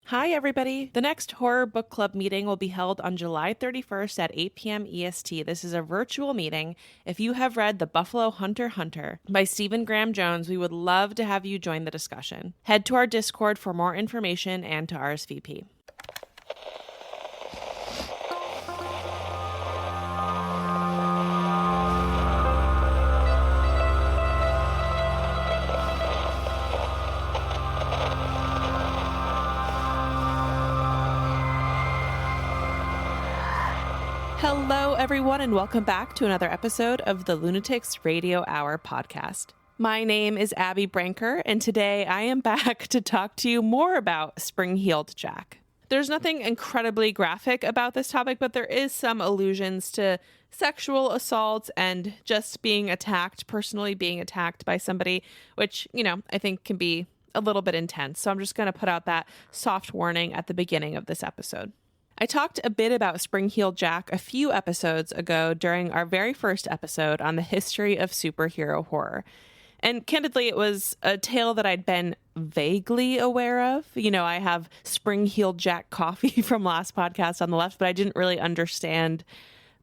Hi, everybody. The next horror book club meeting will be held on July 31st at 8 p.m. EST. This is a virtual meeting. If you have read The Buffalo Hunter Hunter by Stephen Graham Jones, we would love to have you join the discussion. Head to our Discord for more information and to RSVP. Hello, everyone, and welcome back to another episode of the Lunatics Radio Hour podcast. My name is Abby Branker, and today I am back to talk to you more about Spring-Heeled Jack. There's nothing incredibly graphic about this topic, but there is some allusions to sexual assault and just being attacked, personally being attacked by somebody, which, I think can be a little bit intense. So I'm just going to put out that soft warning at the beginning of this episode. I talked a bit about Spring-Heeled Jack a few episodes ago during our very first episode on the history of superhero horror. And candidly, it was a tale that I'd been vaguely aware of. I have Spring-Heeled Jack coffee from last podcast on the left, but I didn't really understand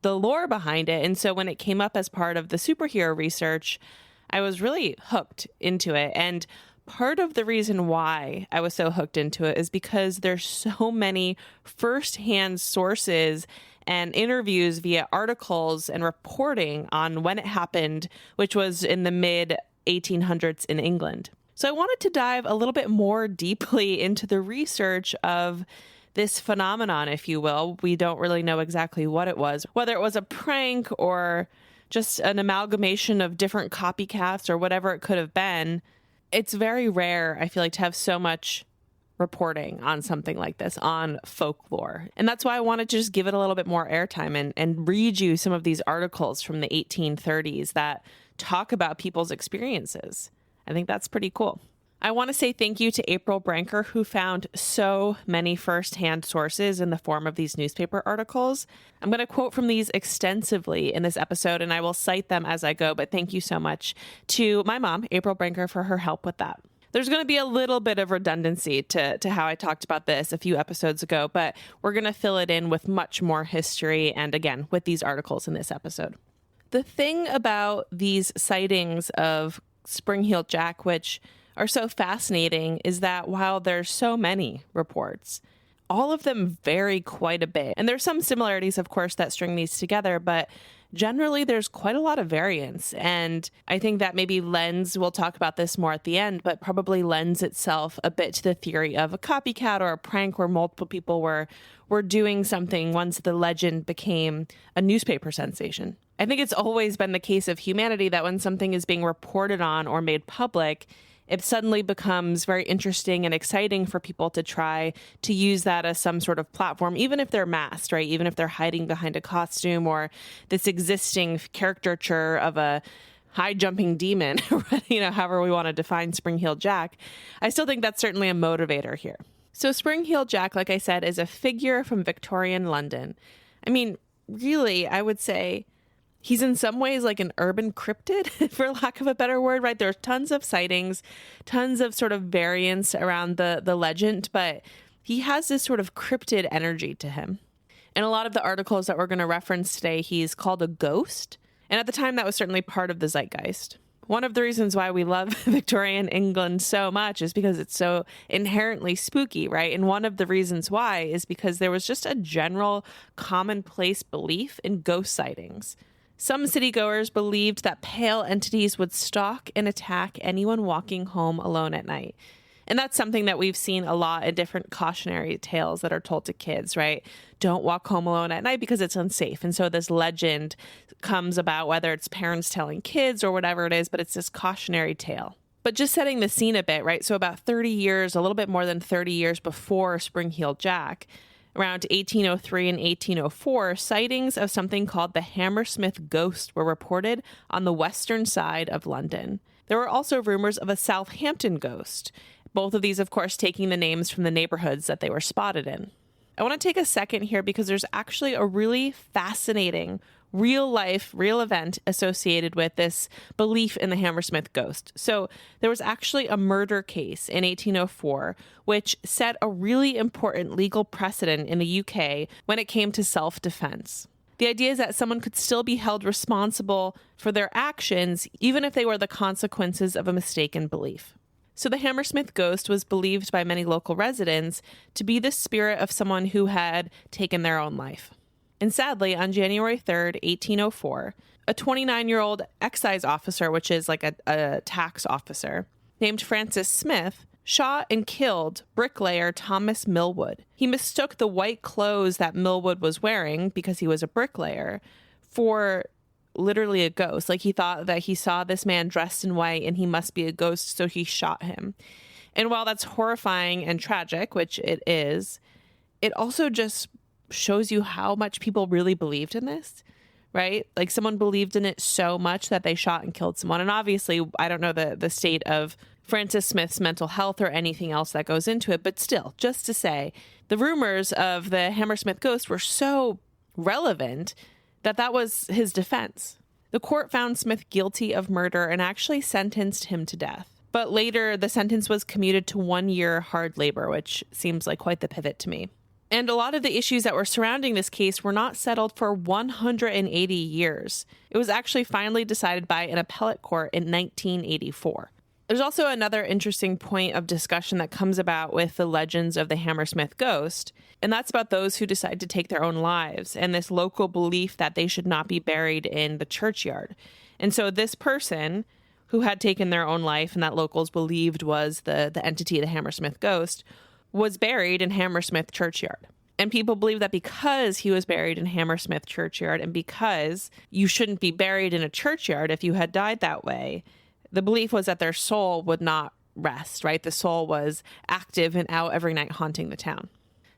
the lore behind it. And so when it came up as part of the superhero research, I was really hooked into it. And part of the reason why I was so hooked into it is because there's so many firsthand sources and interviews via articles and reporting on when it happened, which was in the mid 1800s in England. So I wanted to dive a little bit more deeply into the research of this phenomenon, if you will. We don't really know exactly what it was, whether it was a prank or just an amalgamation of different copycats or whatever it could have been. It's very rare, I feel like, to have so much reporting on something like this, on folklore. And that's why I wanted to just give it a little bit more airtime and read you some of these articles from the 1830s that talk about people's experiences. I think that's pretty cool. I want to say thank you to April Branker, who found so many firsthand sources in the form of these newspaper articles. I'm going to quote from these extensively in this episode, and I will cite them as I go, but thank you so much to my mom, April Branker, for her help with that. There's going to be a little bit of redundancy to how I talked about this a few episodes ago, but we're going to fill it in with much more history and, again, with these articles in this episode. The thing about these sightings of Spring-Heeled Jack, which are so fascinating, is that while there's so many reports, all of them vary quite a bit. And there's some similarities, of course, that string these together, but generally there's quite a lot of variance. And I think that maybe we'll talk about this more at the end, but probably lends itself a bit to the theory of a copycat or a prank where multiple people were doing something once the legend became a newspaper sensation. I think it's always been the case of humanity that when something is being reported on or made public, it suddenly becomes very interesting and exciting for people to try to use that as some sort of platform, even if they're masked, right? Even if they're hiding behind a costume or this existing caricature of a high-jumping demon, however we want to define Spring-Heeled Jack. I still think that's certainly a motivator here. So Spring-Heeled Jack, like I said, is a figure from Victorian London. I mean, really, I would say he's in some ways like an urban cryptid, for lack of a better word, right? There's tons of sightings, tons of sort of variants around the legend, but he has this sort of cryptid energy to him. In a lot of the articles that we're going to reference today, he's called a ghost. And at the time, that was certainly part of the zeitgeist. One of the reasons why we love Victorian England so much is because it's so inherently spooky, right? And one of the reasons why is because there was just a general commonplace belief in ghost sightings. Some citygoers believed that pale entities would stalk and attack anyone walking home alone at night. And that's something that we've seen a lot in different cautionary tales that are told to kids, right? Don't walk home alone at night because it's unsafe. And so this legend comes about, whether it's parents telling kids or whatever it is, but it's this cautionary tale. But just setting the scene a bit, right? So about 30 years, a little bit more than 30 years before Spring-Heeled Jack, around 1803 and 1804, sightings of something called the Hammersmith ghost were reported on the western side of London. There were also rumors of a Southampton ghost, both of these, of course, taking the names from the neighborhoods that they were spotted in. I want to take a second here because there's actually a really fascinating real life, real event associated with this belief in the Hammersmith ghost. So there was actually a murder case in 1804, which set a really important legal precedent in the UK when it came to self-defense. The idea is that someone could still be held responsible for their actions, even if they were the consequences of a mistaken belief. So the Hammersmith ghost was believed by many local residents to be the spirit of someone who had taken their own life. And sadly, on January 3rd, 1804, a 29-year-old excise officer, which is like a tax officer, named Francis Smith, shot and killed bricklayer Thomas Millwood. He mistook the white clothes that Millwood was wearing, because he was a bricklayer, for literally a ghost. Like, he thought that he saw this man dressed in white and he must be a ghost, so he shot him. And while that's horrifying and tragic, which it is, it also just shows you how much people really believed in this, right? Like, someone believed in it so much that they shot and killed someone. And obviously, I don't know the state of Francis Smith's mental health or anything else that goes into it, but still, just to say, the rumors of the Hammersmith ghost were so relevant that was his defense. The court found Smith guilty of murder and actually sentenced him to death. But later, the sentence was commuted to 1 year hard labor, which seems like quite the pivot to me. And a lot of the issues that were surrounding this case were not settled for 180 years. It was actually finally decided by an appellate court in 1984. There's also another interesting point of discussion that comes about with the legends of the Hammersmith ghost, and that's about those who decide to take their own lives and this local belief that they should not be buried in the churchyard. And so this person who had taken their own life and that locals believed was the entity, the Hammersmith ghost, was buried in Hammersmith churchyard. And people believe that because he was buried in Hammersmith churchyard, and because you shouldn't be buried in a churchyard if you had died that way, the belief was that their soul would not rest, right? The soul was active and out every night haunting the town.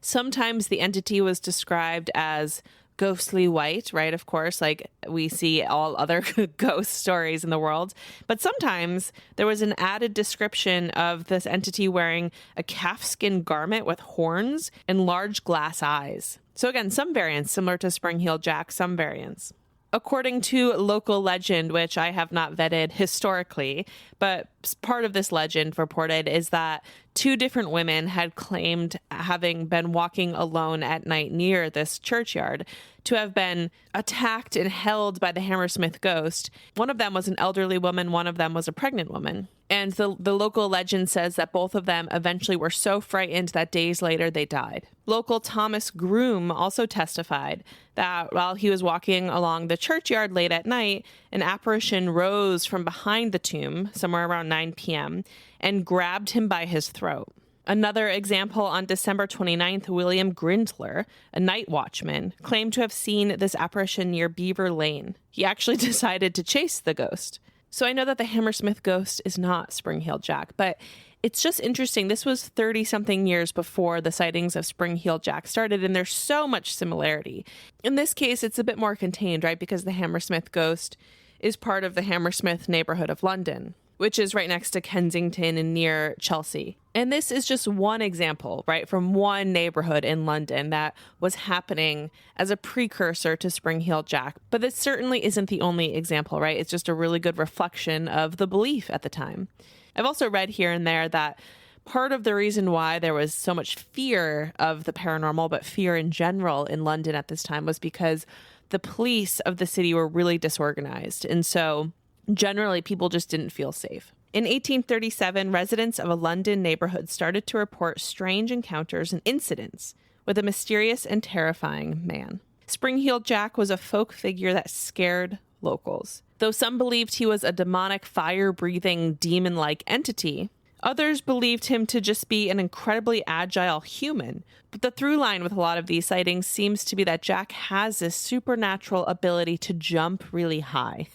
Sometimes the entity was described as ghostly white, right? Of course, like we see all other ghost stories in the world. But sometimes there was an added description of this entity wearing a calfskin garment with horns and large glass eyes. So again, some variants similar to Spring-Heeled Jack, some variants. According to local legend, which I have not vetted historically, but part of this legend reported is that 2 different women had claimed having been walking alone at night near this churchyard to have been attacked and held by the Hammersmith ghost. One of them was an elderly woman, one of them was a pregnant woman. And the local legend says that both of them eventually were so frightened that days later they died. Local Thomas Groom also testified that while he was walking along the churchyard late at night, an apparition rose from behind the tomb somewhere around 9 p.m. and grabbed him by his throat. Another example, on December 29th, William Grindler, a night watchman, claimed to have seen this apparition near Beaver Lane. He actually decided to chase the ghost. So I know that the Hammersmith ghost is not Spring-Heeled Jack, but it's just interesting. This was 30-something years before the sightings of Spring-Heeled Jack started, and there's so much similarity. In this case, it's a bit more contained, right? Because the Hammersmith ghost is part of the Hammersmith neighborhood of London, which is right next to Kensington and near Chelsea. And this is just one example, right, from one neighborhood in London that was happening as a precursor to Spring-Heeled Jack. But this certainly isn't the only example, right? It's just a really good reflection of the belief at the time. I've also read here and there that part of the reason why there was so much fear of the paranormal, but fear in general in London at this time, was because the police of the city were really disorganized. And so generally, people just didn't feel safe. In 1837, residents of a London neighborhood started to report strange encounters and incidents with a mysterious and terrifying man. Spring-Heeled Jack was a folk figure that scared locals. Though some believed he was a demonic, fire-breathing, demon-like entity, others believed him to just be an incredibly agile human. But the through line with a lot of these sightings seems to be that Jack has this supernatural ability to jump really high.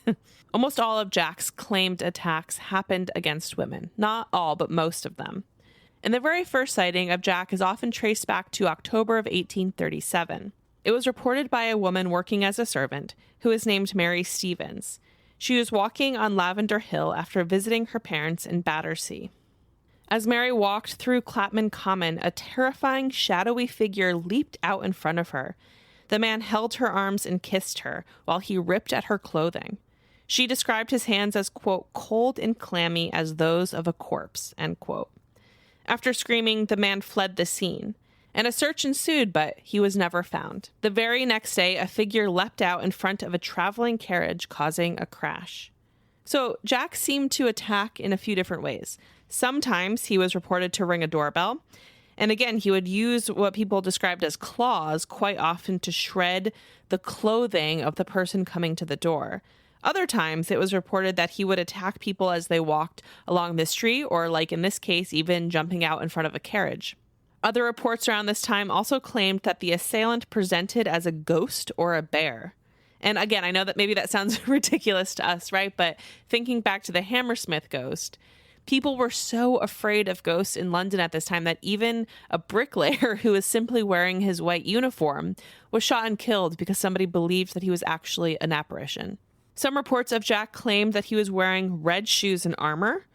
Almost all of Jack's claimed attacks happened against women. Not all, but most of them. And the very first sighting of Jack is often traced back to October of 1837. It was reported by a woman working as a servant who was named Mary Stevens. She was walking on Lavender Hill after visiting her parents in Battersea. As Mary walked through Clapham Common, a terrifying, shadowy figure leaped out in front of her. The man held her arms and kissed her while he ripped at her clothing. She described his hands as, quote, cold and clammy as those of a corpse, end quote. After screaming, the man fled the scene, and a search ensued, but he was never found. The very next day, a figure leapt out in front of a traveling carriage, causing a crash. So Jack seemed to attack in a few different ways. Sometimes he was reported to ring a doorbell, and again, he would use what people described as claws quite often to shred the clothing of the person coming to the door. Other times, it was reported that he would attack people as they walked along the street, or like in this case, even jumping out in front of a carriage. Other reports around this time also claimed that the assailant presented as a ghost or a bear. And again, I know that maybe that sounds ridiculous to us, right? But thinking back to the Hammersmith ghost, people were so afraid of ghosts in London at this time that even a bricklayer who was simply wearing his white uniform was shot and killed because somebody believed that he was actually an apparition. Some reports of Jack claimed that he was wearing red shoes and armor,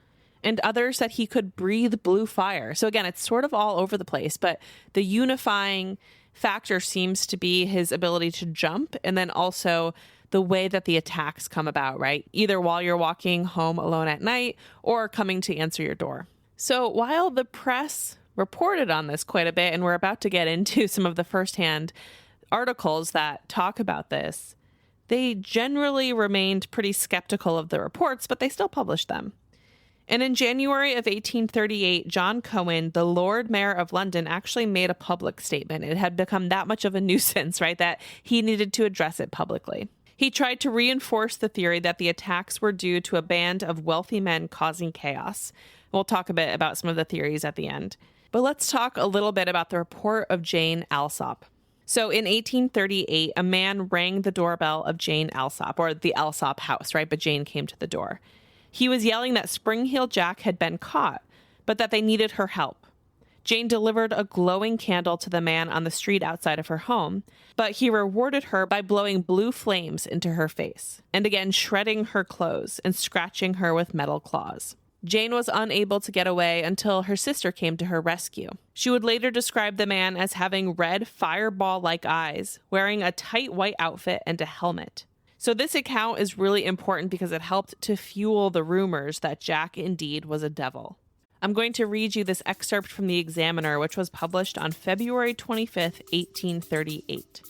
and others that he could breathe blue fire. So again, it's sort of all over the place, but the unifying factor seems to be his ability to jump, and then also the way that the attacks come about, right? Either while you're walking home alone at night or coming to answer your door. So while the press reported on this quite a bit, and we're about to get into some of the firsthand articles that talk about this, they generally remained pretty skeptical of the reports, but they still published them. And in January of 1838, John Cohen, the Lord Mayor of London, actually made a public statement. It had become that much of a nuisance, right, that he needed to address it publicly. He tried to reinforce the theory that the attacks were due to a band of wealthy men causing chaos. We'll talk a bit about some of the theories at the end. But let's talk a little bit about the report of Jane Alsop. So in 1838, a man rang the doorbell of Jane Alsop, or the Alsop house, right? But Jane came to the door. He was yelling that Spring-Heeled Jack had been caught, but that they needed her help. Jane delivered a glowing candle to the man on the street outside of her home, but he rewarded her by blowing blue flames into her face, and again shredding her clothes and scratching her with metal claws. Jane was unable to get away until her sister came to her rescue. She would later describe the man as having red fireball-like eyes, wearing a tight white outfit and a helmet. So this account is really important because it helped to fuel the rumors that Jack indeed was a devil. I'm going to read you this excerpt from the Examiner, which was published on February 25th, 1838.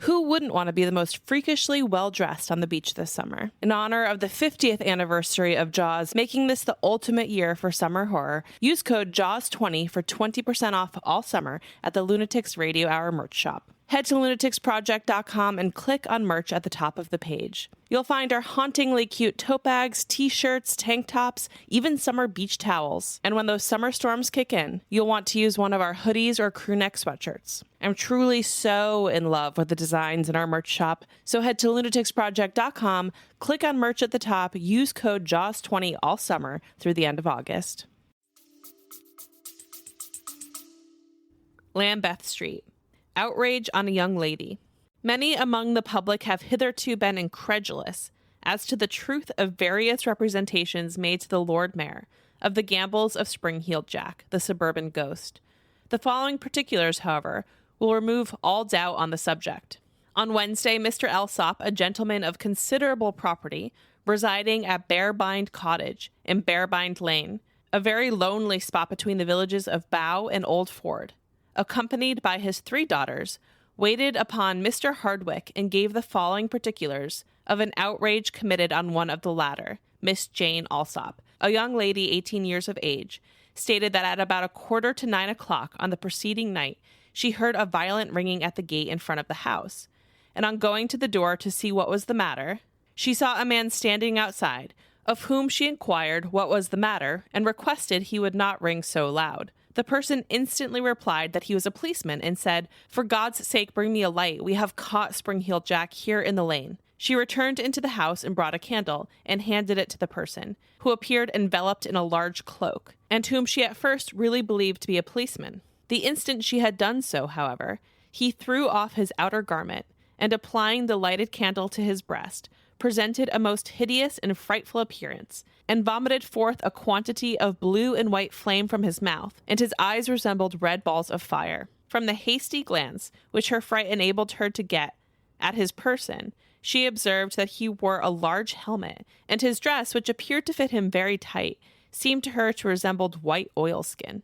Who wouldn't want to be the most freakishly well-dressed on the beach this summer? In honor of the 50th anniversary of Jaws, making this the ultimate year for summer horror, use code JAWS20 for 20% off all summer at the Lunatics Radio Hour merch shop. Head to lunaticsproject.com and click on merch at the top of the page. You'll find our hauntingly cute tote bags, t-shirts, tank tops, even summer beach towels. And when those summer storms kick in, you'll want to use one of our hoodies or crew neck sweatshirts. I'm truly so in love with the designs in our merch shop, so head to lunaticsproject.com, click on merch at the top, use code JAWS20 all summer through the end of August. Lambeth Street. Outrage on a young lady. Many among the public have hitherto been incredulous as to the truth of various representations made to the Lord Mayor of the gambols of Spring-Heeled Jack, the suburban ghost. The following particulars, however, will remove all doubt on the subject. On Wednesday, Mr. Alsop, a gentleman of considerable property, residing at Bearbind Cottage in Bearbind Lane, a very lonely spot between the villages of Bow and Old Ford, accompanied by his 3 daughters, waited upon Mr. Hardwick and gave the following particulars of an outrage committed on one of the latter, Miss Jane Alsop, a young lady 18 years of age, stated that at about 8:45 on the preceding night, she heard a violent ringing at the gate in front of the house, and on going to the door to see what was the matter, she saw a man standing outside, of whom she inquired what was the matter and requested he would not ring so loud. The person instantly replied that he was a policeman and said, "For God's sake, bring me a light. We have caught Spring-Heeled Jack here in the lane." She returned into the house and brought a candle and handed it to the person, who appeared enveloped in a large cloak, and whom she at first really believed to be a policeman. The instant she had done so, however, he threw off his outer garment, and applying the lighted candle to his breast, presented a most hideous and frightful appearance, and vomited forth a quantity of blue and white flame from his mouth, and his eyes resembled red balls of fire. From the hasty glance which her fright enabled her to get at his person, she observed that he wore a large helmet, and his dress, which appeared to fit him very tight, seemed to her to resemble white oilskin.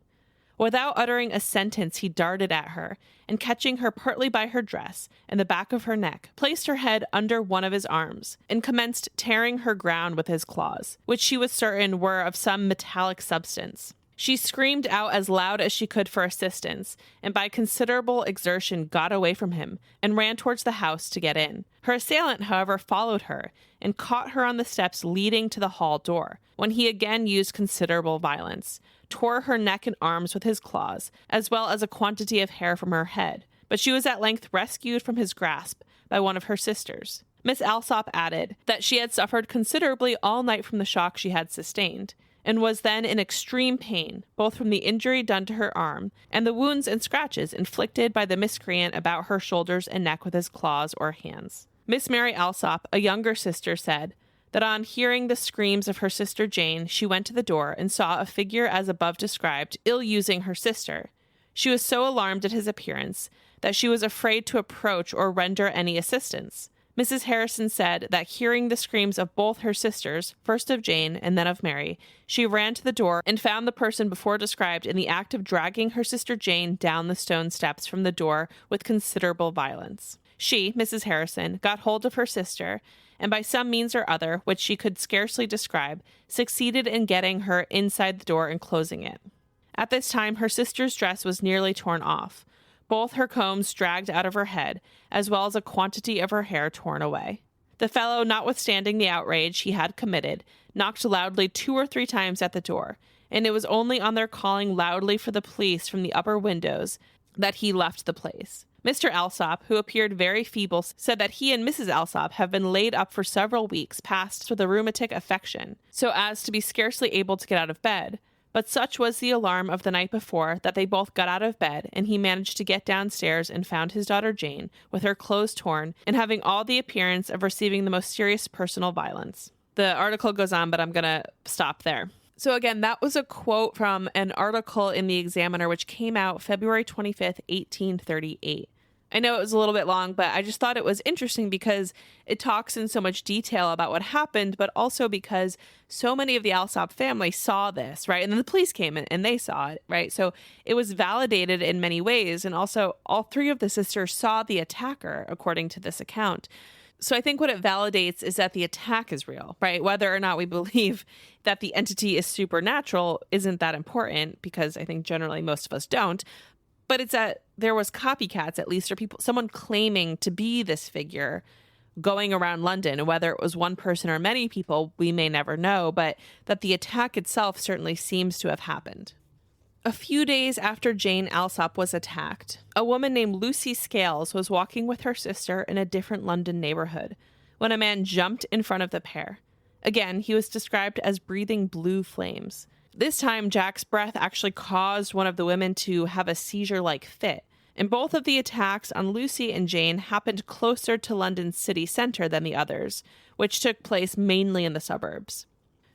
Without uttering a sentence, he darted at her, and catching her partly by her dress and the back of her neck, placed her head under one of his arms, and commenced tearing her ground with his claws, which she was certain were of some metallic substance. She screamed out as loud as she could for assistance, and by considerable exertion got away from him, and ran towards the house to get in. Her assailant, however, followed her, and caught her on the steps leading to the hall door, when he again used considerable violence, tore her neck and arms with his claws, as well as a quantity of hair from her head, but she was at length rescued from his grasp by one of her sisters. Miss Alsop added that she had suffered considerably all night from the shock she had sustained, and was then in extreme pain, both from the injury done to her arm, and the wounds and scratches inflicted by the miscreant about her shoulders and neck with his claws or hands. Miss Mary Alsop, a younger sister, said that on hearing the screams of her sister Jane, she went to the door and saw a figure as above described, ill-using her sister. She was so alarmed at his appearance that she was afraid to approach or render any assistance. Mrs. Harrison said that hearing the screams of both her sisters, first of Jane and then of Mary, she ran to the door and found the person before described in the act of dragging her sister Jane down the stone steps from the door with considerable violence. She, Mrs. Harrison, got hold of her sister, and by some means or other, which she could scarcely describe, succeeded in getting her inside the door and closing it. At this time, her sister's dress was nearly torn off, both her combs dragged out of her head, as well as a quantity of her hair torn away. The fellow, notwithstanding the outrage he had committed, knocked loudly 2 or 3 times at the door, and it was only on their calling loudly for the police from the upper windows that he left the place. Mr. Alsop, who appeared very feeble, said that he and Mrs. Alsop have been laid up for several weeks past with a rheumatic affection, so as to be scarcely able to get out of bed. But such was the alarm of the night before that they both got out of bed, and he managed to get downstairs and found his daughter Jane, with her clothes torn, and having all the appearance of receiving the most serious personal violence. The article goes on, but I'm going to stop there. So again, that was a quote from an article in the Examiner, which came out February 25th, 1838. I know it was a little bit long, but I just thought it was interesting because it talks in so much detail about what happened, but also because so many of the Alsop family saw this, right? And then the police came in and they saw it, right? So it was validated in many ways. And also all 3 of the sisters saw the attacker, according to this account. So I think what it validates is that the attack is real, right? Whether or not we believe that the entity is supernatural isn't that important, because I think generally most of us don't. But it's that there was copycats, at least, or someone claiming to be this figure going around London. And whether it was one person or many people, we may never know, but that the attack itself certainly seems to have happened. A few days after Jane Alsop was attacked, a woman named Lucy Scales was walking with her sister in a different London neighborhood when a man jumped in front of the pair. Again, he was described as breathing blue flames. This time, Jack's breath actually caused one of the women to have a seizure-like fit, and both of the attacks on Lucy and Jane happened closer to London's city centre than the others, which took place mainly in the suburbs.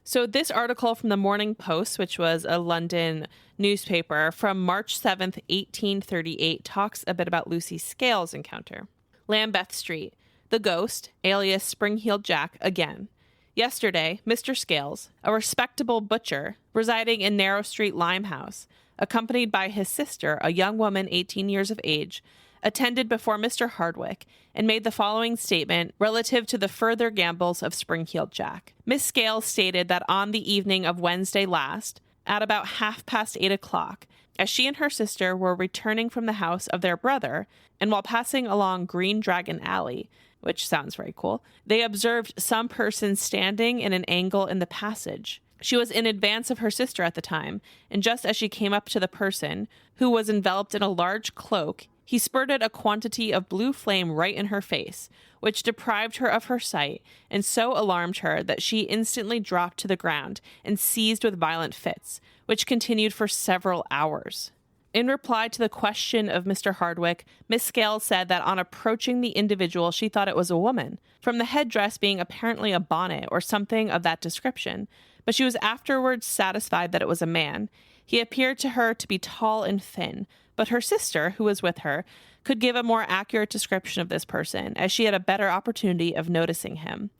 So this article from the Morning Post, which was a London newspaper from March 7th, 1838, talks a bit about Lucy Scales' encounter. Lambeth Street. The ghost, alias Spring-Heeled Jack, again. Yesterday, Mr. Scales, a respectable butcher residing in Narrow Street, Limehouse, accompanied by his sister, a young woman 18 years of age, attended before Mr. Hardwick and made the following statement relative to the further gambols of Spring-Heeled Jack. Miss Scales stated that on the evening of Wednesday last, at about 8:30, as she and her sister were returning from the house of their brother, and while passing along Green Dragon Alley, which sounds very cool, they observed some person standing in an angle in the passage. She was in advance of her sister at the time, and just as she came up to the person, who was enveloped in a large cloak, he spurted a quantity of blue flame right in her face, which deprived her of her sight, and so alarmed her that she instantly dropped to the ground and seized with violent fits, which continued for several hours. In reply to the question of Mr. Hardwick, Miss Scales said that on approaching the individual, she thought it was a woman, from the headdress being apparently a bonnet or something of that description, but she was afterwards satisfied that it was a man. He appeared to her to be tall and thin, but her sister, who was with her, could give a more accurate description of this person, as she had a better opportunity of noticing him.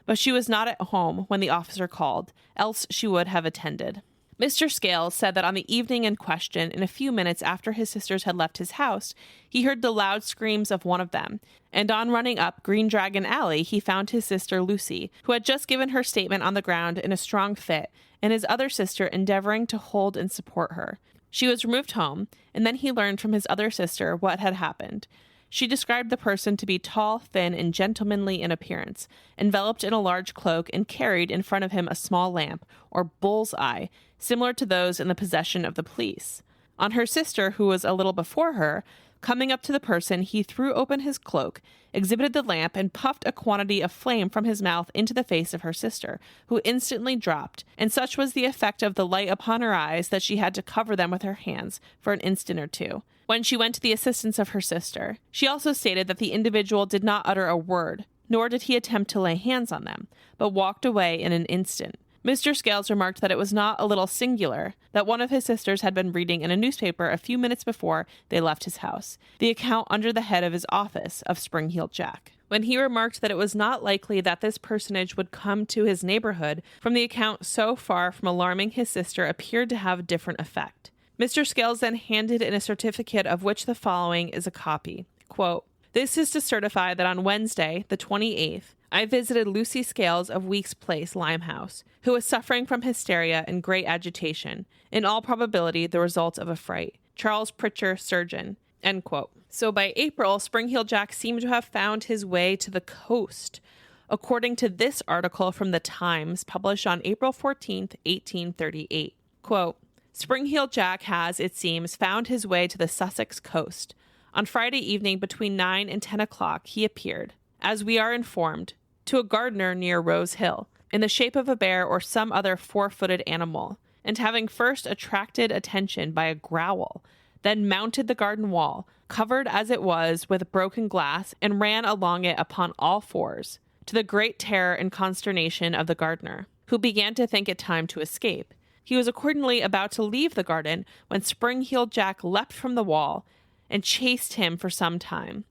But she was not at home when the officer called, else she would have attended. Mr. Scales said that on the evening in question, in a few minutes after his sisters had left his house, he heard the loud screams of one of them, and on running up Green Dragon Alley, he found his sister Lucy, who had just given her statement on the ground in a strong fit, and his other sister endeavoring to hold and support her. She was removed home, and then he learned from his other sister what had happened. She described the person to be tall, thin, and gentlemanly in appearance, enveloped in a large cloak, and carried in front of him a small lamp, or bull's eye, similar to those in the possession of the police. On her sister, who was a little before her, coming up to the person, he threw open his cloak, exhibited the lamp, and puffed a quantity of flame from his mouth into the face of her sister, who instantly dropped, and such was the effect of the light upon her eyes that she had to cover them with her hands for an instant or two, when she went to the assistance of her sister. She also stated that the individual did not utter a word, nor did he attempt to lay hands on them, but walked away in an instant. Mr. Scales remarked that it was not a little singular that one of his sisters had been reading in a newspaper a few minutes before they left his house, the account under the head of his office of Spring-Heeled Jack, when he remarked that it was not likely that this personage would come to his neighborhood, from the account so far from alarming his sister appeared to have different effect. Mr. Scales then handed in a certificate of which the following is a copy. Quote, "This is to certify that on Wednesday, the 28th, I visited Lucy Scales of Weeks Place, Limehouse, who was suffering from hysteria and great agitation, in all probability the result of a fright. Charles Pritcher, surgeon." End quote. So by April, Spring-Heeled Jack seemed to have found his way to the coast, according to this article from the Times, published on April 14th, 1838. Quote, "Spring-Heeled Jack has, it seems, found his way to the Sussex coast. On Friday evening between 9 and 10 o'clock he appeared, as we are informed, to a gardener near Rose Hill, in the shape of a bear or some other four-footed animal, and having first attracted attention by a growl, then mounted the garden wall, covered as it was with broken glass, and ran along it upon all fours, to the great terror and consternation of the gardener, who began to think it time to escape. He was accordingly about to leave the garden, when Spring-Heeled Jack leapt from the wall, and chased him for some time.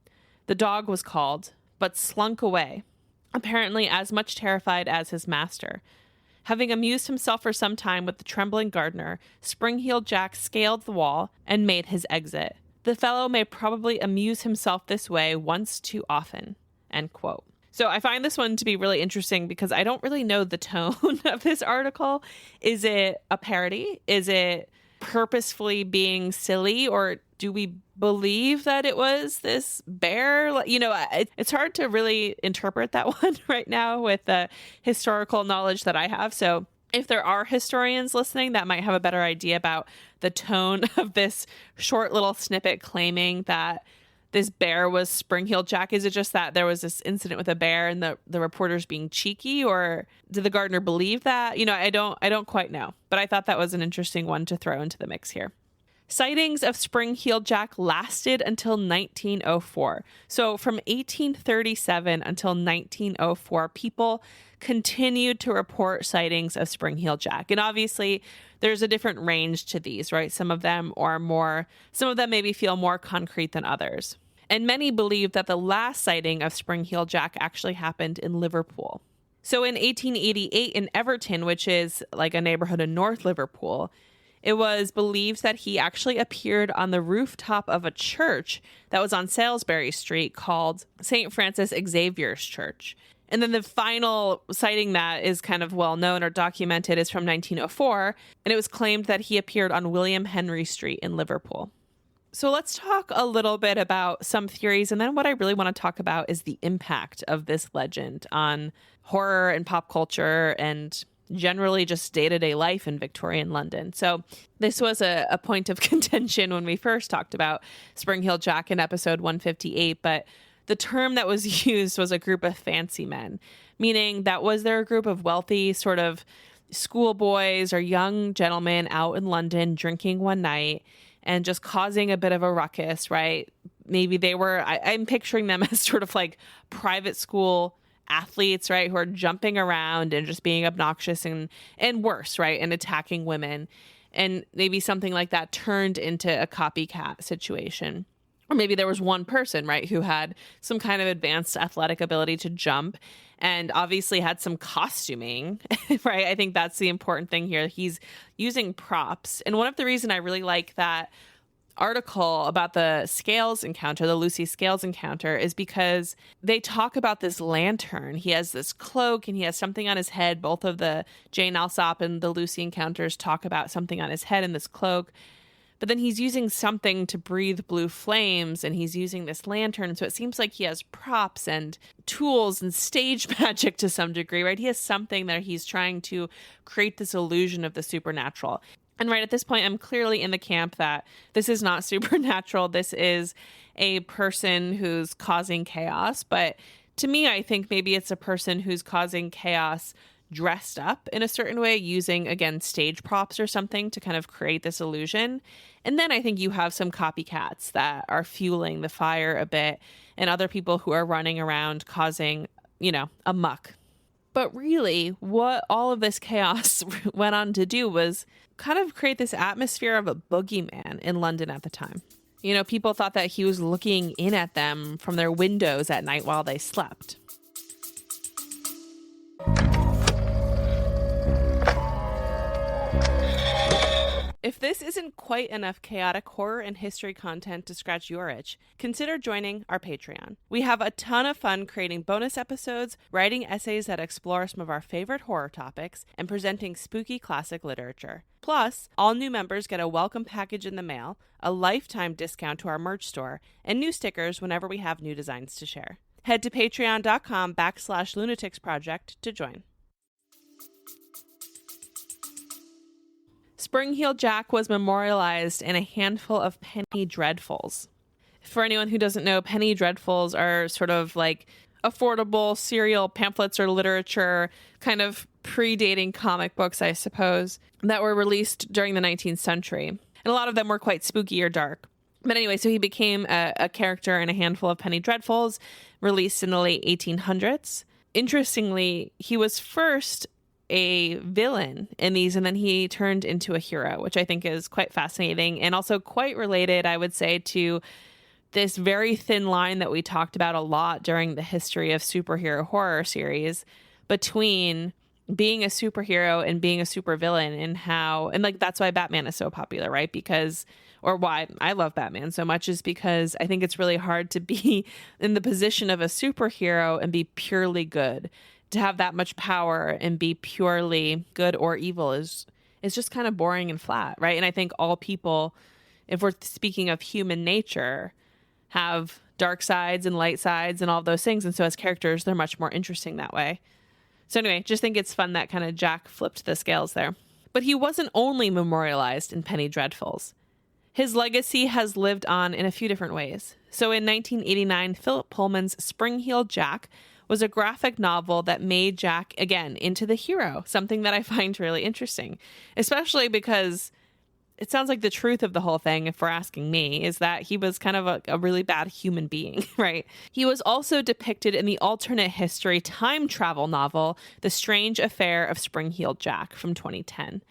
The dog was called, but slunk away, apparently as much terrified as his master. Having amused himself for some time with the trembling gardener, Spring-Heeled Jack scaled the wall and made his exit. The fellow may probably amuse himself this way once too often." End quote. So I find this one to be really interesting because I don't really know the tone of this article. Is it a parody? Is it purposefully being silly, or do we believe that it was this bear? You know, it's hard to really interpret that one right now with the historical knowledge that I have. So if there are historians listening that might have a better idea about the tone of this short little snippet claiming that this bear was Spring-Heeled Jack, is it just that there was this incident with a bear and the reporters being cheeky, or did the gardener believe that? You know, I don't quite know, but I thought that was an interesting one to throw into the mix here. Sightings of Spring-Heeled Jack lasted until 1904. So from 1837 until 1904, people continued to report sightings of Spring-Heeled Jack. And obviously, there's a different range to these, right? Some of them maybe feel more concrete than others. And many believe that the last sighting of Spring-Heeled Jack actually happened in Liverpool. So in 1888 in Everton, which is like a neighborhood in North Liverpool, it was believed that he actually appeared on the rooftop of a church that was on Salisbury Street called St. Francis Xavier's Church. And then the final sighting that is kind of well known or documented is from 1904, and it was claimed that he appeared on William Henry Street in Liverpool. So let's talk a little bit about some theories, and then what I really want to talk about is the impact of this legend on horror and pop culture and generally just day-to-day life in Victorian London. So this was a point of contention when we first talked about Spring-Heeled Jack in episode 158, but the term that was used was a group of fancy men, meaning that was there a group of wealthy sort of schoolboys or young gentlemen out in London drinking one night, and just causing a bit of a ruckus, right? Maybe they were, I'm picturing them as sort of like private school athletes, right? Who are jumping around and just being obnoxious and worse, right? And attacking women. And maybe something like that turned into a copycat situation. Or maybe there was one person, right, who had some kind of advanced athletic ability to jump and obviously had some costuming, right? I think that's the important thing here. He's using props. And one of the reasons I really like that article about the Scales encounter, the Lucy Scales encounter, is because they talk about this lantern. He has this cloak and he has something on his head. Both of the Jane Alsop and the Lucy encounters talk about something on his head and this cloak. But then he's using something to breathe blue flames, and he's using this lantern. So it seems like he has props and tools and stage magic to some degree, right? He has something that he's trying to create this illusion of the supernatural. And right at this point, I'm clearly in the camp that this is not supernatural. This is a person who's causing chaos. But to me, I think maybe it's a person who's causing chaos dressed up in a certain way, using, again, stage props or something to kind of create this illusion. And then I think you have some copycats that are fueling the fire a bit, and other people who are running around causing, a muck. But really, what all of this chaos went on to do was kind of create this atmosphere of a boogeyman in London at the time. People thought that he was looking in at them from their windows at night while they slept. If this isn't quite enough chaotic horror and history content to scratch your itch, consider joining our Patreon. We have a ton of fun creating bonus episodes, writing essays that explore some of our favorite horror topics, and presenting spooky classic literature. Plus, all new members get a welcome package in the mail, a lifetime discount to our merch store, and new stickers whenever we have new designs to share. Head to patreon.com/lunaticsproject to join. Spring-heeled Jack was memorialized in a handful of penny dreadfuls. For anyone who doesn't know, penny dreadfuls are sort of like affordable serial pamphlets or literature, kind of predating comic books, I suppose, that were released during the 19th century. And a lot of them were quite spooky or dark. But anyway, so he became a character in a handful of penny dreadfuls released in the late 1800s. Interestingly, he was first a villain in these, and then he turned into a hero, which I think is quite fascinating and also quite related, I would say, to this very thin line that we talked about a lot during the history of superhero horror series between being a superhero and being a supervillain, and that's why Batman is so popular, right? Or why I love Batman so much is because I think it's really hard to be in the position of a superhero and be purely good. To have that much power and be purely good or evil is just kind of boring and flat, right? And I think all people, if we're speaking of human nature, have dark sides and light sides and all those things. And so as characters, they're much more interesting that way. So anyway, just think it's fun that kind of Jack flipped the scales there. But he wasn't only memorialized in penny dreadfuls. His legacy has lived on in a few different ways. So in 1989, Philip Pullman's Spring-heeled Jack was a graphic novel that made Jack, again, into the hero, something that I find really interesting, especially because it sounds like the truth of the whole thing, if we're asking me, is that he was kind of a really bad human being, right? He was also depicted in the alternate history time travel novel, The Strange Affair of Spring-heeled Jack from 2010.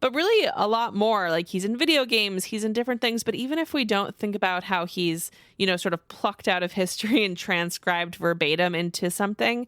But really a lot more, like he's in video games, he's in different things. But even if we don't think about how he's, sort of plucked out of history and transcribed verbatim into something,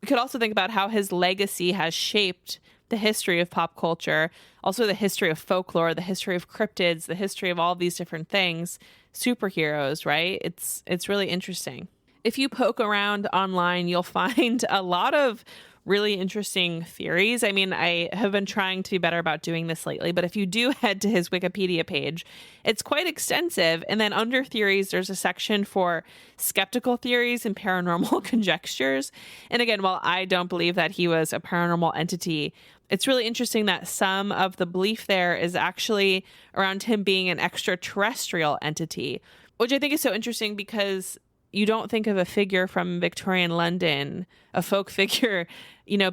we could also think about how his legacy has shaped the history of pop culture, also the history of folklore, the history of cryptids, the history of all these different things, superheroes, right? It's really interesting. If you poke around online, you'll find a lot of really interesting theories. I mean, I have been trying to be better about doing this lately, but if you do head to his Wikipedia page, it's quite extensive. And then under theories, there's a section for skeptical theories and paranormal conjectures. And again, while I don't believe that he was a paranormal entity, it's really interesting that some of the belief there is actually around him being an extraterrestrial entity, which I think is so interesting because you don't think of a figure from Victorian London, a folk figure,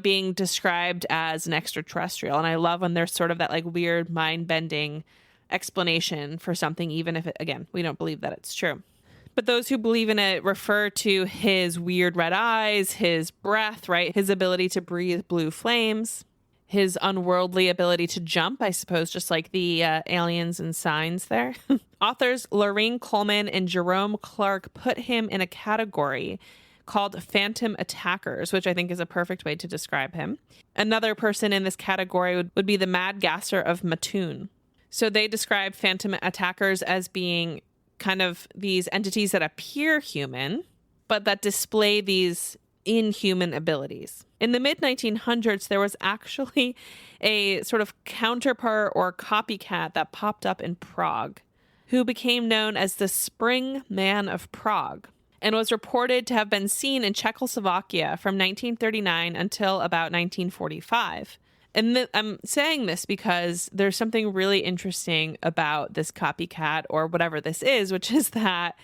being described as an extraterrestrial. And I love when there's sort of that like weird mind-bending explanation for something, even if, we don't believe that it's true. But those who believe in it refer to his weird red eyes, his breath, right? His ability to breathe blue flames, his unworldly ability to jump, I suppose, just like the aliens and signs there. Authors Lorraine Coleman and Jerome Clark put him in a category called phantom attackers, which I think is a perfect way to describe him. Another person in this category would be the Mad Gasser of Mattoon. So they describe phantom attackers as being kind of these entities that appear human, but that display these inhuman abilities. In the mid-1900s, there was actually a sort of counterpart or copycat that popped up in Prague, who became known as the Spring Man of Prague, and was reported to have been seen in Czechoslovakia from 1939 until about 1945. And I'm saying this because there's something really interesting about this copycat or whatever this is, which is that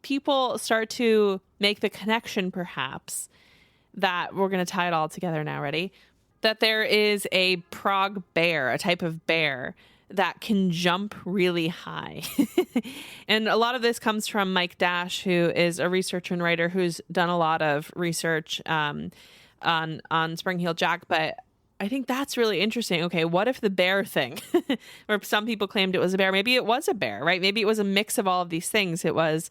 people start to make the connection, perhaps, that we're going to tie it all together now, ready? That there is a Prague bear, a type of bear that can jump really high. And a lot of this comes from Mike Dash, who is a researcher and writer who's done a lot of research on Spring-heeled Jack, but I think that's really interesting. Okay, what if the bear thing, where some people claimed it was a bear, maybe it was a bear, right? Maybe it was a mix of all of these things. It was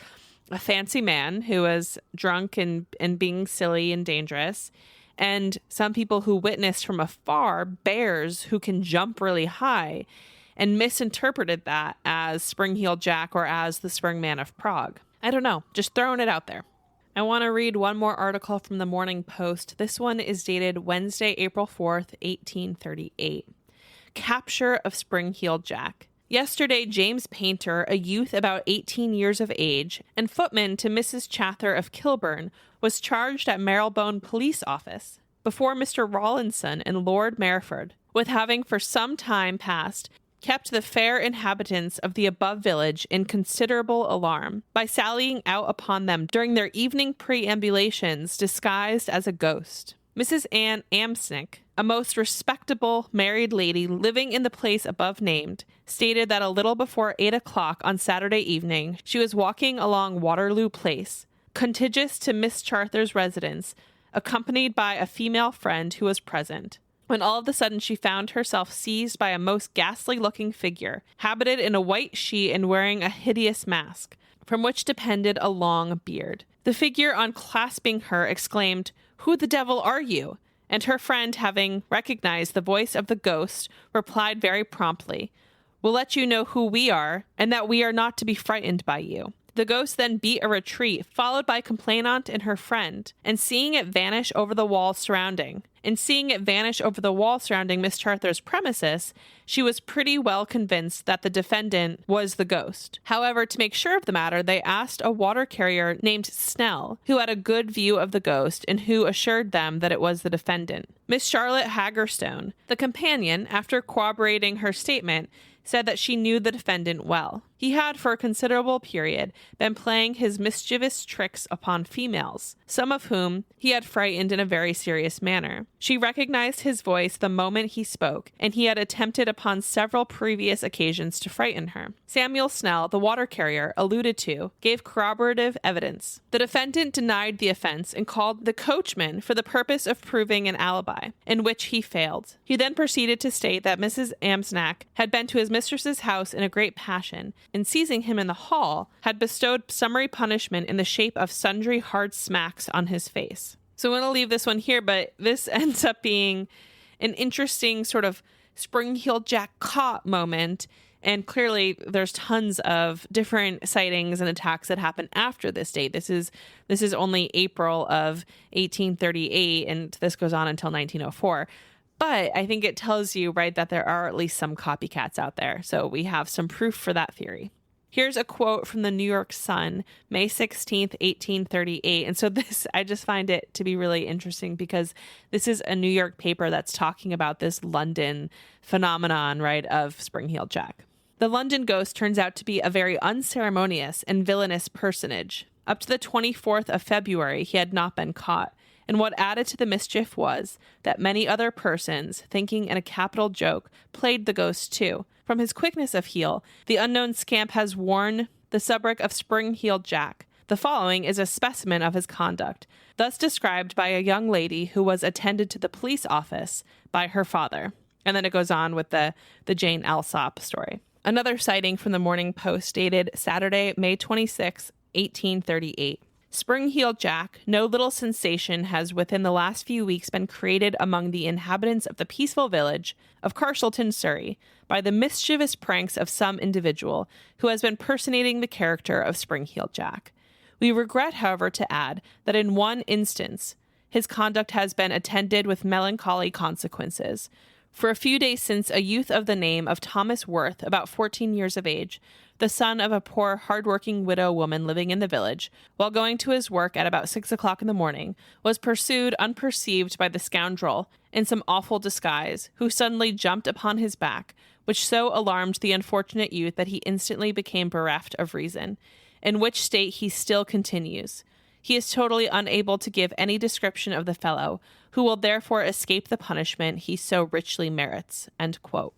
a fancy man who was drunk and being silly and dangerous, and some people who witnessed from afar bears who can jump really high and misinterpreted that as Spring-heeled Jack or as the Spring Man of Prague. I don't know, just throwing it out there. I want to read one more article from the Morning Post. This one is dated Wednesday, April 4th, 1838. Capture of Spring-heeled Jack. Yesterday, James Painter, a youth about 18 years of age and footman to Mrs. Chather of Kilburn, was charged at Marylebone Police Office before Mr. Rawlinson and Lord Merford with having for some time past kept the fair inhabitants of the above village in considerable alarm by sallying out upon them during their evening preambulations disguised as a ghost. Mrs. Anne Amsnick, a most respectable married lady living in the place above named, stated that a little before 8 o'clock on Saturday evening she was walking along Waterloo Place, contiguous to Miss Charter's residence, accompanied by a female friend who was present, when all of a sudden she found herself seized by a most ghastly-looking figure, habited in a white sheet and wearing a hideous mask, from which depended a long beard. The figure, on clasping her, exclaimed, "Who the devil are you?" And her friend, having recognized the voice of the ghost, replied very promptly, "We'll let you know who we are, and that we are not to be frightened by you." The ghost then beat a retreat, followed by complainant and her friend, and seeing it vanish over the wall surrounding Miss Charter's premises, she was pretty well convinced that the defendant was the ghost. However, to make sure of the matter, they asked a water carrier named Snell, who had a good view of the ghost and who assured them that it was the defendant. Miss Charlotte Hagerstone, the companion, after corroborating her statement, said that she knew the defendant well. He had, for a considerable period, been playing his mischievous tricks upon females, some of whom he had frightened in a very serious manner. She recognized his voice the moment he spoke, and he had attempted upon several previous occasions to frighten her. Samuel Snell, the water carrier alluded to, gave corroborative evidence. The defendant denied the offense and called the coachman for the purpose of proving an alibi, in which he failed. He then proceeded to state that Mrs. Amsnack had been to his mistress's house in a great passion, and seizing him in the hall, had bestowed summary punishment in the shape of sundry hard smacks on his face. So I'm going to leave this one here, but this ends up being an interesting sort of Spring-heeled Jack caught moment, and clearly there's tons of different sightings and attacks that happen after this date. This is only April of 1838, and this goes on until 1904. But I think it tells you, right, that there are at least some copycats out there. So we have some proof for that theory. Here's a quote from the New York Sun, May 16th, 1838. And so this, I just find it to be really interesting because this is a New York paper that's talking about this London phenomenon, right, of Spring-heeled Jack. The London ghost turns out to be a very unceremonious and villainous personage. Up to the 24th of February, he had not been caught, And what added to the mischief was that many other persons, thinking in a capital joke, played the ghost too. From his quickness of heel, the unknown scamp has worn the soubriquet of Spring-Heeled Jack. The following is a specimen of his conduct, thus described by a young lady who was attended to the police office by her father. And then it goes on with the Jane Alsop story. Another sighting from the Morning Post dated Saturday, May 26, 1838. Spring-Heeled Jack, no little sensation has within the last few weeks been created among the inhabitants of the peaceful village of Carshalton, Surrey, by the mischievous pranks of some individual who has been personating the character of Spring-Heeled Jack. We regret, however, to add that in one instance, his conduct has been attended with melancholy consequences. For a few days since, a youth of the name of Thomas Worth, about 14 years of age, the son of a poor, hard-working widow woman living in the village, while going to his work at about 6 o'clock in the morning, was pursued unperceived by the scoundrel in some awful disguise, who suddenly jumped upon his back, which so alarmed the unfortunate youth that he instantly became bereft of reason, in which state he still continues. He is totally unable to give any description of the fellow, who will therefore escape the punishment he so richly merits." End quote.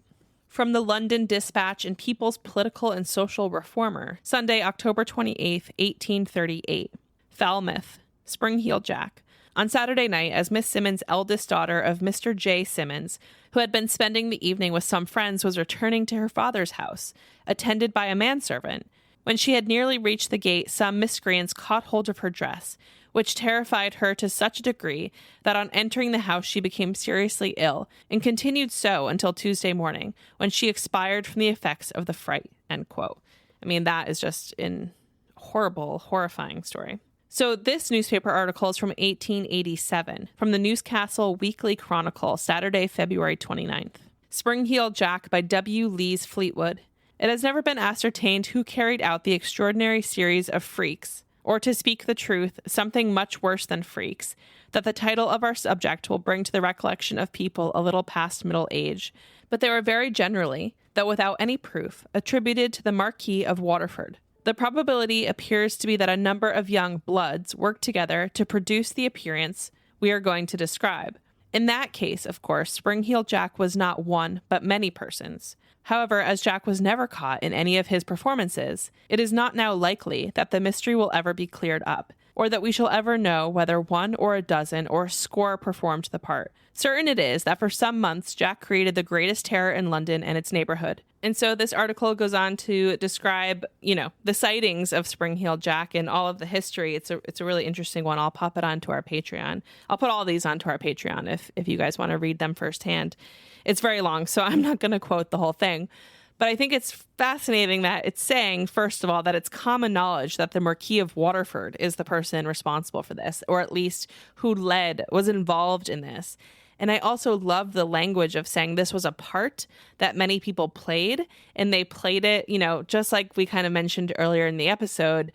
From the London Dispatch and People's Political and Social Reformer, Sunday, October 28, 1838. Falmouth, Spring-Heeled Jack. On Saturday night, as Miss Simmons' eldest daughter of Mr. J. Simmons, who had been spending the evening with some friends, was returning to her father's house, attended by a manservant, when she had nearly reached the gate, some miscreants caught hold of her dress, which terrified her to such a degree that on entering the house she became seriously ill, and continued so until Tuesday morning, when she expired from the effects of the fright. End quote. I mean, that is just an horrible, horrifying story. So this newspaper article is from 1887, from the Newcastle Weekly Chronicle, Saturday, February 29th. Spring-Heeled Jack by W. Lees Fleetwood. It has never been ascertained who carried out the extraordinary series of freaks, or to speak the truth, something much worse than freaks, that the title of our subject will bring to the recollection of people a little past middle age, but they were very generally, though without any proof, attributed to the Marquis of Waterford. The probability appears to be that a number of young bloods worked together to produce the appearance we are going to describe. In that case, of course, Spring-Heeled Jack was not one, but many persons. However, as Jack was never caught in any of his performances, it is not now likely that the mystery will ever be cleared up, or that we shall ever know whether one or a dozen or a score performed the part. Certain it is that for some months Jack created the greatest terror in London and its neighborhood. And so this article goes on to describe, the sightings of Spring-Heeled Jack and all of the history. It's a really interesting one. I'll pop it onto our Patreon. I'll put all these onto our Patreon if you guys want to read them firsthand. It's very long, so I'm not going to quote the whole thing. But I think it's fascinating that it's saying, first of all, that it's common knowledge that the Marquis of Waterford is the person responsible for this, or at least who was involved in this. And I also love the language of saying this was a part that many people played, and they played it, just like we kind of mentioned earlier in the episode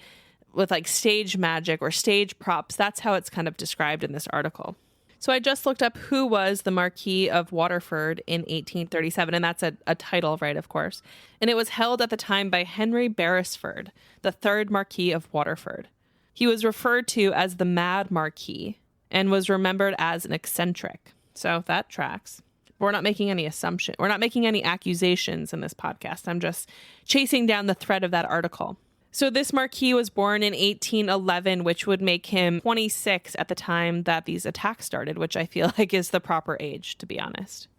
with like stage magic or stage props. That's how it's kind of described in this article. So I just looked up who was the Marquis of Waterford in 1837, and that's a title, right, of course. And it was held at the time by Henry Beresford, the third Marquis of Waterford. He was referred to as the Mad Marquis and was remembered as an eccentric. So that tracks. We're not making any assumption. We're not making any accusations in this podcast. I'm just chasing down the thread of that article. So this Marquis was born in 1811, which would make him 26 at the time that these attacks started, which I feel like is the proper age, to be honest.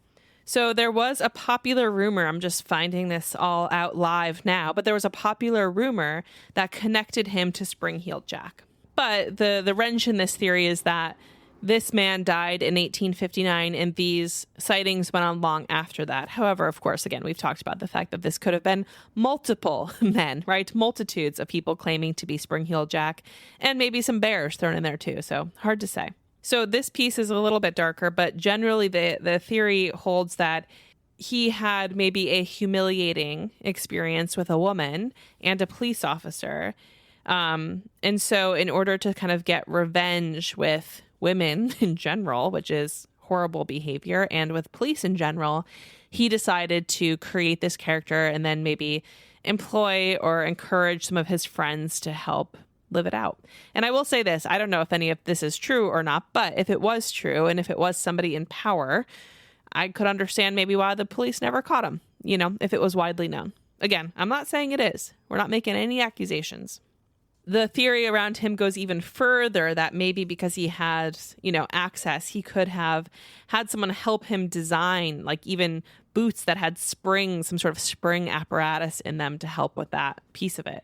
So there was a popular rumor, I'm just finding this all out live now, but there was a popular rumor that connected him to Spring-Heeled Jack. But the wrench in this theory is that this man died in 1859, and these sightings went on long after that. However, of course, again, we've talked about the fact that this could have been multiple men, right? Multitudes of people claiming to be Spring-Heeled Jack, and maybe some bears thrown in there too. So hard to say. So this piece is a little bit darker, but generally the theory holds that he had maybe a humiliating experience with a woman and a police officer. And so in order to kind of get revenge with women in general, which is horrible behavior, and with police in general, he decided to create this character and then maybe employ or encourage some of his friends to help live it out. And I will say this, I don't know if any of this is true or not, but if it was true and if it was somebody in power, I could understand maybe why the police never caught him, if it was widely known. Again, I'm not saying it is. We're not making any accusations. The theory around him goes even further, that maybe because he had, access, he could have had someone help him design, like even boots that had springs, some sort of spring apparatus in them to help with that piece of it.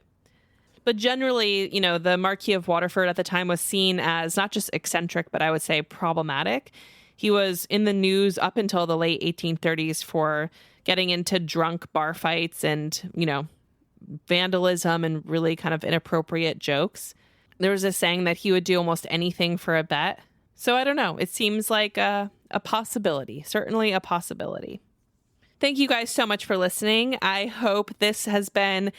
But generally, the Marquis of Waterford at the time was seen as not just eccentric, but I would say problematic. He was in the news up until the late 1830s for getting into drunk bar fights and, vandalism and really kind of inappropriate jokes. There was a saying that he would do almost anything for a bet. So I don't know. It seems like a possibility, certainly a possibility. Thank you guys so much for listening. I hope this has been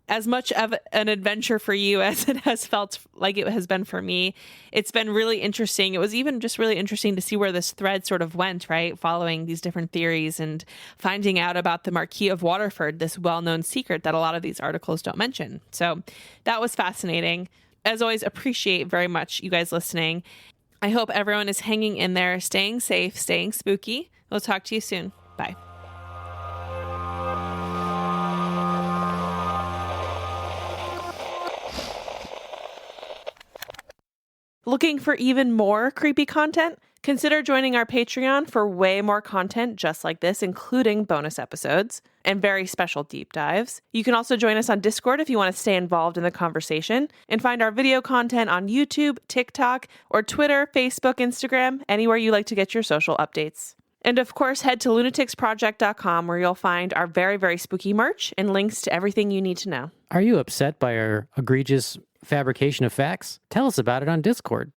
as much of an adventure for you as it has felt like it has been for me. It's been really interesting. It was even just really interesting to see where this thread sort of went, right? Following these different theories and finding out about the Marquis of Waterford, this well-known secret that a lot of these articles don't mention. So that was fascinating. As always, appreciate very much you guys listening. I hope everyone is hanging in there, staying safe, staying spooky. We'll talk to you soon. Bye. Looking for even more creepy content? Consider joining our Patreon for way more content just like this, including bonus episodes and very special deep dives. You can also join us on Discord if you want to stay involved in the conversation, and find our video content on YouTube, TikTok, or Twitter, Facebook, Instagram, anywhere you like to get your social updates. And of course, head to lunaticsproject.com where you'll find our very, very spooky merch and links to everything you need to know. Are you upset by our egregious fabrication of facts? Tell us about it on Discord.